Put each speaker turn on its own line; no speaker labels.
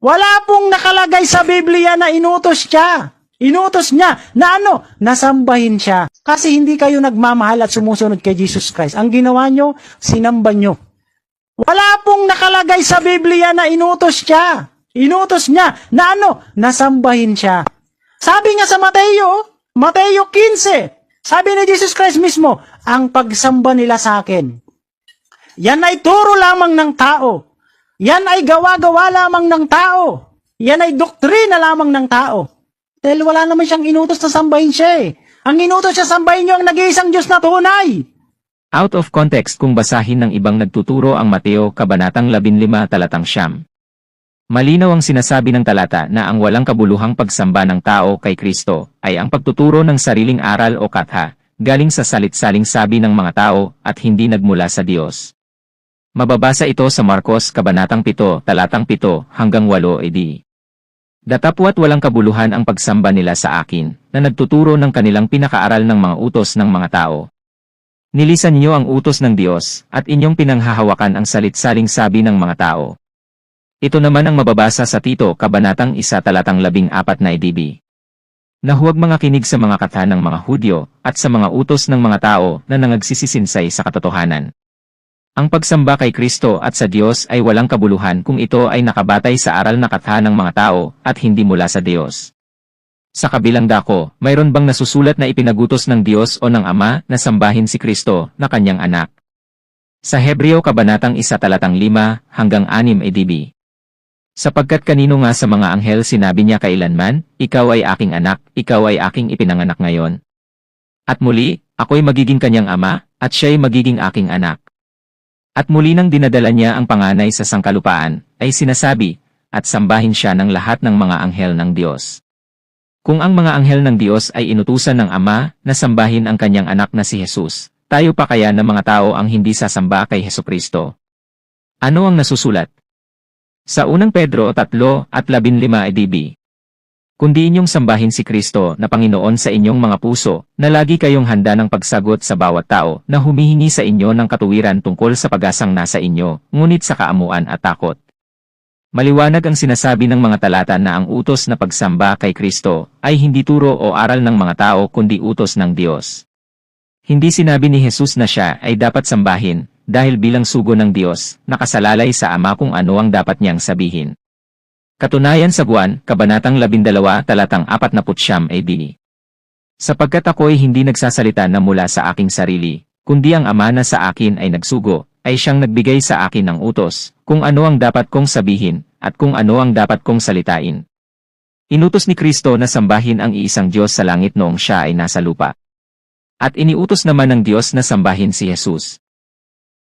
Wala pong nakalagay sa Biblia na inutos siya. Inutos niya na nasambahin siya. Kasi hindi kayo nagmamahal at sumusunod kay Jesus Christ. Ang ginawa nyo, sinamba nyo. Wala pong nakalagay sa Biblia na inutos siya. Inutos niya na nasambahin siya. Sabi nga sa Mateo 15, sabi ni Jesus Christ mismo, ang pagsamba nila sa akin, yan ay turo lamang ng tao. Yan ay gawa-gawa lamang ng tao. Yan ay doktrina lamang ng tao. Dahil wala naman siyang inutos na sambahin siya eh. Ang inutos siya sambahin niyo ang nag-iisang Diyos na tunay.
Out of context kung basahin ng ibang nagtuturo ang Mateo kabanatang 15 talatang 9. Malinaw ang sinasabi ng talata na ang walang kabuluhang pagsamba ng tao kay Kristo ay ang pagtuturo ng sariling aral o katha, galing sa salit-saling sabi ng mga tao at hindi nagmula sa Diyos. Mababasa ito sa Marcos kabanatang 7 talatang 7 hanggang 8 edi. Datapwat walang kabuluhan ang pagsamba nila sa akin, na nagtuturo ng kanilang pinakaaral ng mga utos ng mga tao. Nilisan niyo ang utos ng Diyos, at inyong pinanghahawakan ang salit-saling sabi ng mga tao. Ito naman ang mababasa sa Tito kabanatang 1 talatang 14 na edb. Na huwag mga kinig sa mga katha ng mga Hudyo, at sa mga utos ng mga tao na nangagsisisinsay sa katotohanan. Ang pagsamba kay Kristo at sa Diyos ay walang kabuluhan kung ito ay nakabatay sa aral na katha ng mga tao at hindi mula sa Diyos. Sa kabilang dako, mayroon bang nasusulat na ipinagutos ng Diyos o ng Ama na sambahin si Kristo na kanyang anak? Sa Hebreo kabanatang 1 talatang 5 hanggang 6 edb. Sapagkat kanino nga sa mga anghel sinabi niya kailanman, ikaw ay aking anak, ikaw ay aking ipinanganak ngayon. At muli, ako'y magiging kanyang ama, at siya'y magiging aking anak. At muli nang dinadala niya ang panganay sa sangkalupaan, ay sinasabi, at sambahin siya ng lahat ng mga anghel ng Diyos. Kung ang mga anghel ng Diyos ay inutusan ng Ama na sambahin ang kanyang anak na si Jesus, tayo pa kaya ng mga tao ang hindi sasamba kay Hesukristo? Ano ang nasusulat? Sa unang Pedro 3 at 15 edb. Kundi inyong sambahin si Kristo na Panginoon sa inyong mga puso, na lagi kayong handa ng pagsagot sa bawat tao na humihingi sa inyo ng katuwiran tungkol sa pag-asang nasa inyo, ngunit sa kaamuan at takot. Maliwanag ang sinasabi ng mga talata na ang utos na pagsamba kay Kristo ay hindi turo o aral ng mga tao kundi utos ng Diyos. Hindi sinabi ni Jesus na siya ay dapat sambahin, dahil bilang sugo ng Diyos, nakasalalay sa Ama kung ano ang dapat niyang sabihin. Katunayan sa Juan, kabanatang 12 talatang 49 ed. Sapagkat ako'y hindi nagsasalita na mula sa aking sarili, kundi ang Ama na sa akin ay nagsugo, ay siyang nagbigay sa akin ng utos, kung ano ang dapat kong sabihin, at kung ano ang dapat kong salitain. Inutos ni Kristo na sambahin ang iisang Diyos sa langit noong siya ay nasa lupa. At iniutos naman ng Diyos na sambahin si Jesus.